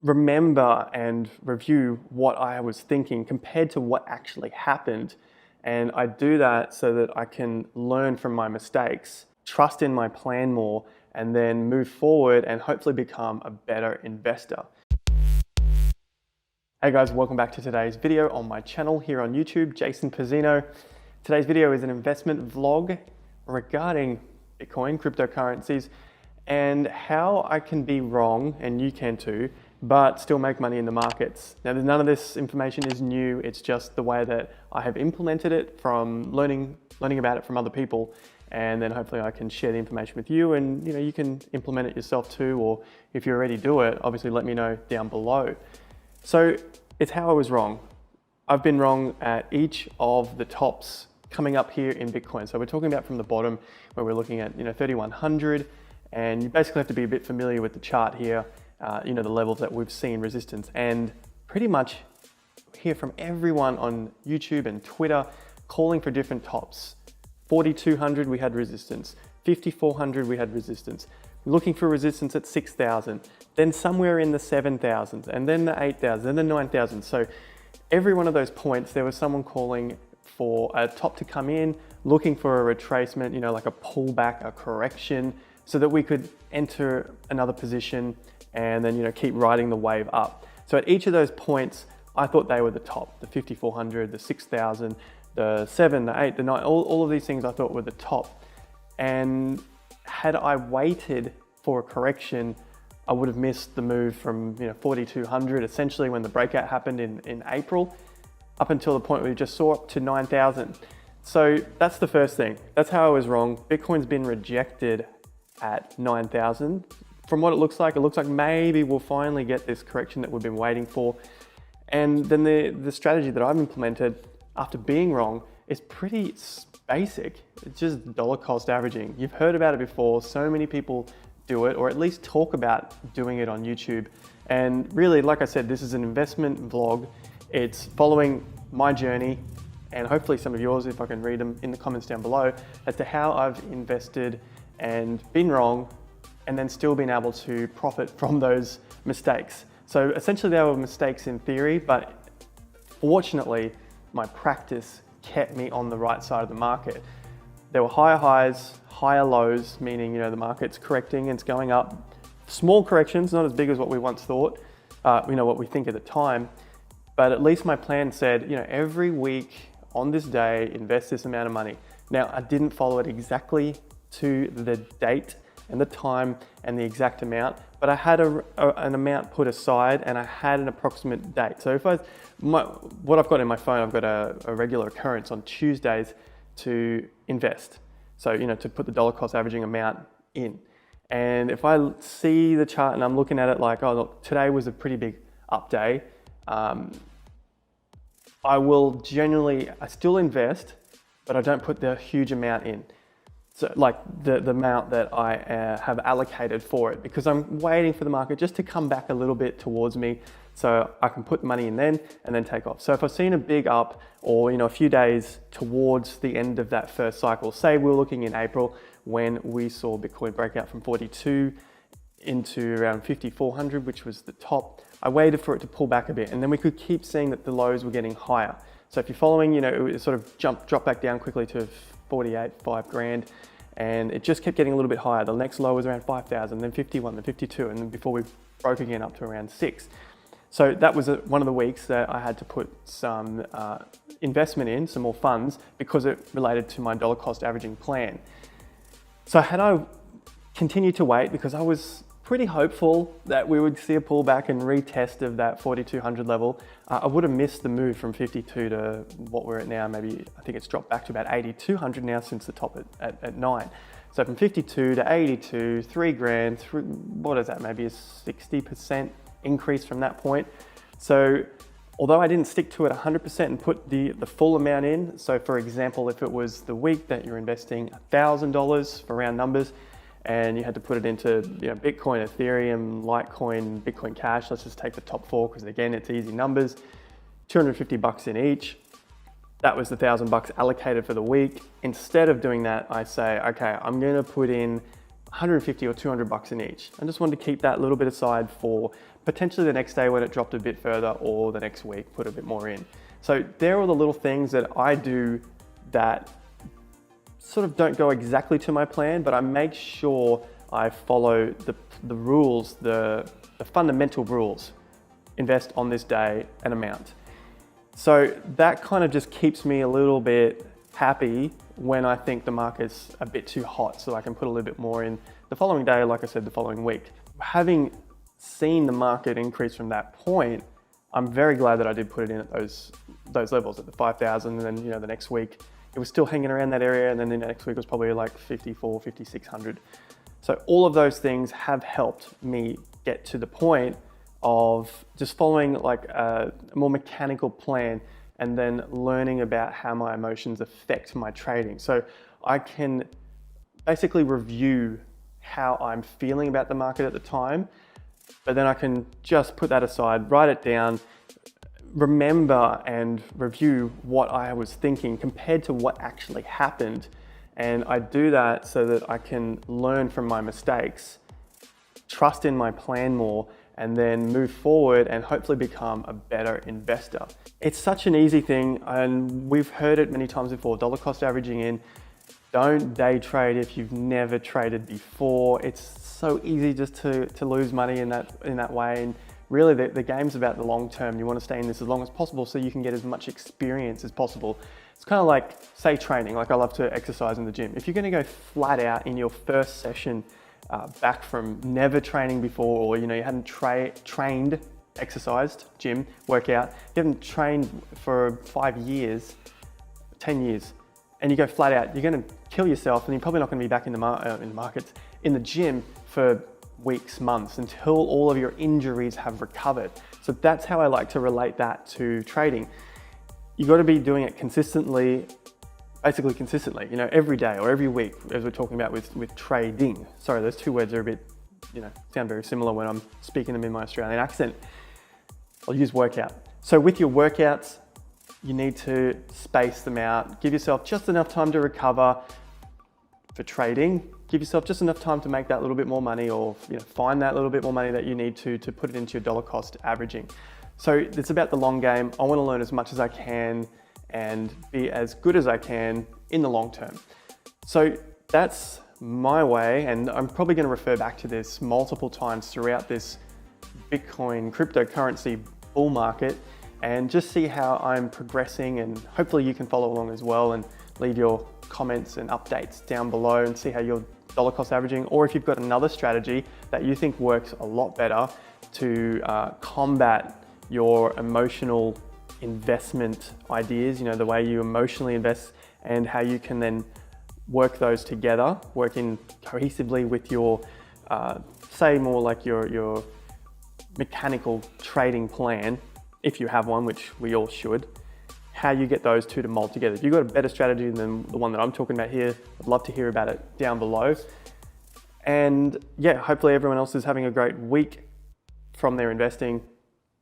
remember and review what I was thinking compared to what actually happened. And I do that so that I can learn from my mistakes, trust in my plan more, and then move forward and hopefully become a better investor. Hey guys, welcome back to today's video on my channel here on YouTube, Jason Pizzino. Today's video is an investment vlog regarding Bitcoin, cryptocurrencies, and how I can be wrong, and you can too, but still make money in the markets. Now, none of this information is new. It's just the way that I have implemented it from learning about it from other people. And then hopefully I can share the information with you, and you can implement it yourself too, or if you already do it, obviously let me know down below. So it's how I was wrong. I've been wrong at each of the tops coming up here in Bitcoin. So we're talking about from the bottom where we're looking at 3,100, and you basically have to be a bit familiar with the chart here. The levels that we've seen resistance, and pretty much hear from everyone on YouTube and Twitter calling for different tops. 4,200 we had resistance, 5,400 we had resistance, looking for resistance at 6,000, then somewhere in the 7,000, and then the 8,000, then the 9,000. So every one of those points there was someone calling for a top to come in, looking for a retracement, like a pullback, a correction, so that we could enter another position and then keep riding the wave up. So at each of those points, I thought they were the top, the 5,400, the 6,000, the 7, the 8, the 9, all of these things I thought were the top. And had I waited for a correction, I would have missed the move from 4,200, essentially when the breakout happened in April, up until the point where we just saw up to 9,000. So that's the first thing. That's how I was wrong. Bitcoin's been rejected at 9,000. From what it looks like maybe we'll finally get this correction that we've been waiting for. And then the strategy that I've implemented after being wrong is pretty basic. It's just dollar cost averaging. You've heard about it before. So many people do it, or at least talk about doing it on YouTube. And really, like I said, this is an investment vlog. It's following my journey, and hopefully some of yours, if I can read them in the comments down below, as to how I've invested and been wrong, and then still being able to profit from those mistakes. So essentially they were mistakes in theory, but fortunately my practice kept me on the right side of the market. There were higher highs, higher lows, meaning the market's correcting and it's going up. Small corrections, not as big as what we once thought, what we think at the time, but at least my plan said, every week on this day, invest this amount of money. Now, I didn't follow it exactly to the date and the time and the exact amount, but I had an amount put aside and I had an approximate date. So what I've got in my phone, I've got a regular occurrence on Tuesdays to invest. So, to put the dollar cost averaging amount in. And if I see the chart and I'm looking at it like, oh, look, today was a pretty big up day, I still invest, but I don't put the huge amount in. So like the amount that I have allocated for it, because I'm waiting for the market just to come back a little bit towards me so I can put money in then and then take off. So if I've seen a big up or a few days towards the end of that first cycle, say we're looking in April when we saw Bitcoin break out from 42 into around 5,400, which was the top, I waited for it to pull back a bit, and then we could keep seeing that the lows were getting higher. So if you're following, it sort of dropped back down quickly to 48, 5 grand, and it just kept getting a little bit higher. The next low was around 5,000, then 51, then 52, and then before we broke again up to around 6. So that was one of the weeks that I had to put some investment in, some more funds, because it related to my dollar cost averaging plan. So had I continued to wait, because I was pretty hopeful that we would see a pullback and retest of that 4,200 level, I would have missed the move from 52 to what we're at now. Maybe I think it's dropped back to about 8,200 now since the top at 9. So from 52 to 82, 3 grand, what is that? Maybe a 60% increase from that point. So although I didn't stick to it 100% and put the full amount in, so for example, if it was the week that you're investing $1,000 for round numbers, and you had to put it into Bitcoin, Ethereum, Litecoin, Bitcoin Cash. Let's just take the top 4 because again, it's easy numbers. $250 in each. That was the $1,000 allocated for the week. Instead of doing that, I say, okay, I'm going to put in $150 or $200 in each. I just wanted to keep that little bit aside for potentially the next day when it dropped a bit further, or the next week, put a bit more in. So there are the little things that I do that sort of don't go exactly to my plan, but I make sure I follow the rules, the fundamental rules. Invest on this day an amount. So that kind of just keeps me a little bit happy when I think the market's a bit too hot, so I can put a little bit more in the following day, like I said, the following week. Having seen the market increase from that point, I'm very glad that I did put it in at those levels, at the 5,000, and then the next week it was still hanging around that area, and then the next week was probably like 54, 5,600. So all of those things have helped me get to the point of just following like a more mechanical plan, and then learning about how my emotions affect my trading. So I can basically review how I'm feeling about the market at the time, but then I can just put that aside, write it down, remember and review what I was thinking compared to what actually happened. And I do that so that I can learn from my mistakes, trust in my plan more, and then move forward and hopefully become a better investor. It's such an easy thing, and we've heard it many times before, dollar cost averaging in. Don't day trade if you've never traded before. It's so easy just to lose money in that way. And really the game's about the long term. You want to stay in this as long as possible so you can get as much experience as possible. It's kind of like, say, training. Like, I love to exercise in the gym. If you're going to go flat out in your first session, back from never training before, or you hadn't trained, exercised, gym, workout, you haven't trained for 5 years, 10 years, and you go flat out, you're going to kill yourself, and you're probably not going to be back in the gym for weeks, months, until all of your injuries have recovered. So that's how I like to relate that to trading. You got to be doing it consistently, basically consistently, every day or every week, as we're talking about with trading. Sorry, those two words are a bit, sound very similar when I'm speaking them in my Australian accent. I'll use workout. So with your workouts, you need to space them out. Give yourself just enough time to recover. For trading, give yourself just enough time to make that little bit more money, or find that little bit more money that you need to put it into your dollar cost averaging. So it's about the long game. I want to learn as much as I can and be as good as I can in the long term. So that's my way, and I'm probably going to refer back to this multiple times throughout this Bitcoin cryptocurrency bull market, and just see how I'm progressing, and hopefully you can follow along as well and leave your comments and updates down below and see how you're dollar cost averaging, or if you've got another strategy that you think works a lot better to combat your emotional investment ideas, the way you emotionally invest, and how you can then work those together, working cohesively with your, say more like your mechanical trading plan, if you have one, which we all should, how you get those two to mold together. If you've got a better strategy than the one that I'm talking about here, I'd love to hear about it down below. And yeah, hopefully everyone else is having a great week from their investing.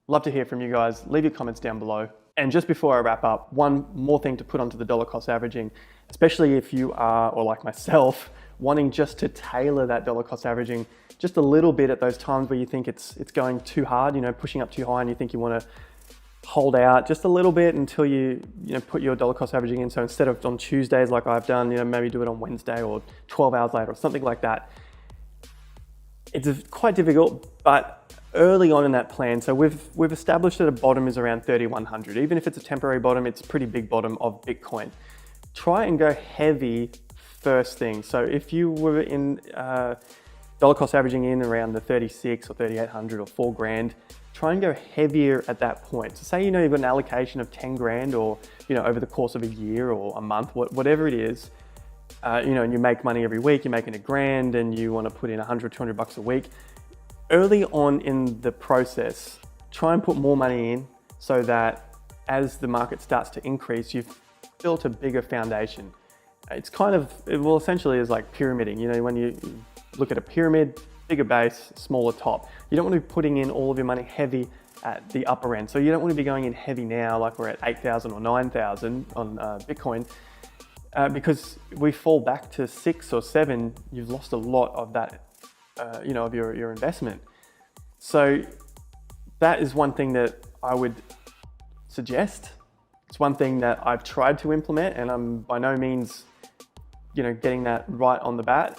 Love to hear from you guys. Leave your comments down below. And just before I wrap up, one more thing to put onto the dollar cost averaging, especially if you are, or like myself, wanting just to tailor that dollar cost averaging just a little bit at those times where you think it's going too hard, pushing up too high, and you think you want to hold out just a little bit until you put your dollar cost averaging in. So instead of on Tuesdays like I've done, maybe do it on Wednesday or 12 hours later or something like that. It's quite difficult, but early on in that plan, so we've established that a bottom is around 3,100. Even if it's a temporary bottom, it's a pretty big bottom of Bitcoin. Try and go heavy first thing. So if you were in dollar cost averaging in around the 36 or 3,800 or 4 grand, try and go heavier at that point. So say you've got an allocation of 10 grand, or over the course of a year or a month, whatever it is, and you make money every week, you're making $1,000, and you want to put in 100, 200 bucks a week. Early on in the process, try and put more money in so that as the market starts to increase, you've built a bigger foundation. It's kind of, well, essentially is like pyramiding. When you look at a pyramid, bigger base, smaller top. You don't want to be putting in all of your money heavy at the upper end. So you don't want to be going in heavy now, like we're at 8,000 or 9,000 on Bitcoin, because we fall back to 6 or 7, you've lost a lot of that, of your investment. So that is one thing that I would suggest. It's one thing that I've tried to implement, and I'm by no means, getting that right on the bat.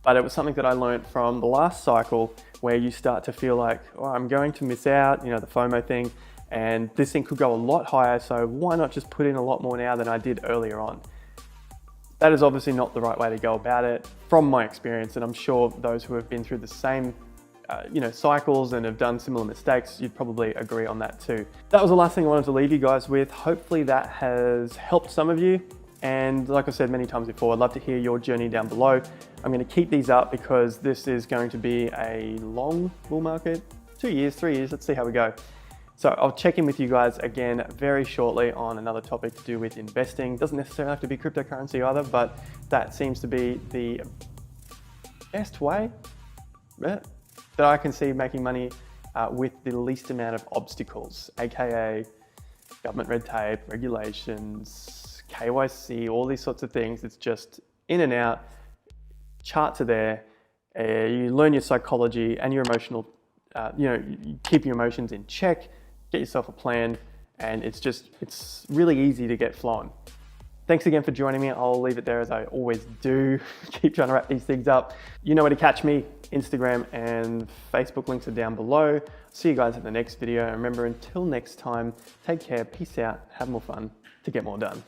But it was something that I learned from the last cycle, where you start to feel like, oh, I'm going to miss out, the FOMO thing, and this thing could go a lot higher, so why not just put in a lot more now than I did earlier on? That is obviously not the right way to go about it from my experience, and I'm sure those who have been through the same cycles and have done similar mistakes, you'd probably agree on that too. That was the last thing I wanted to leave you guys with. Hopefully that has helped some of you. And like I said many times before, I'd love to hear your journey down below. I'm going to keep these up because this is going to be a long bull market, 2 years, 3 years, let's see how we go. So I'll check in with you guys again very shortly on another topic to do with investing. Doesn't necessarily have to be cryptocurrency either, but that seems to be the best way that I can see making money with the least amount of obstacles, aka government red tape, regulations, KYC, all these sorts of things. It's just in and out, charts are there, you learn your psychology and your emotional, you keep your emotions in check, get yourself a plan, and it's really easy to get flowing. Thanks again for joining me. I'll leave it there as I always do. Keep trying to wrap these things up. You know where to catch me. Instagram and Facebook links are down below. See you guys in the next video. And remember, until next time, take care, peace out, have more fun to get more done.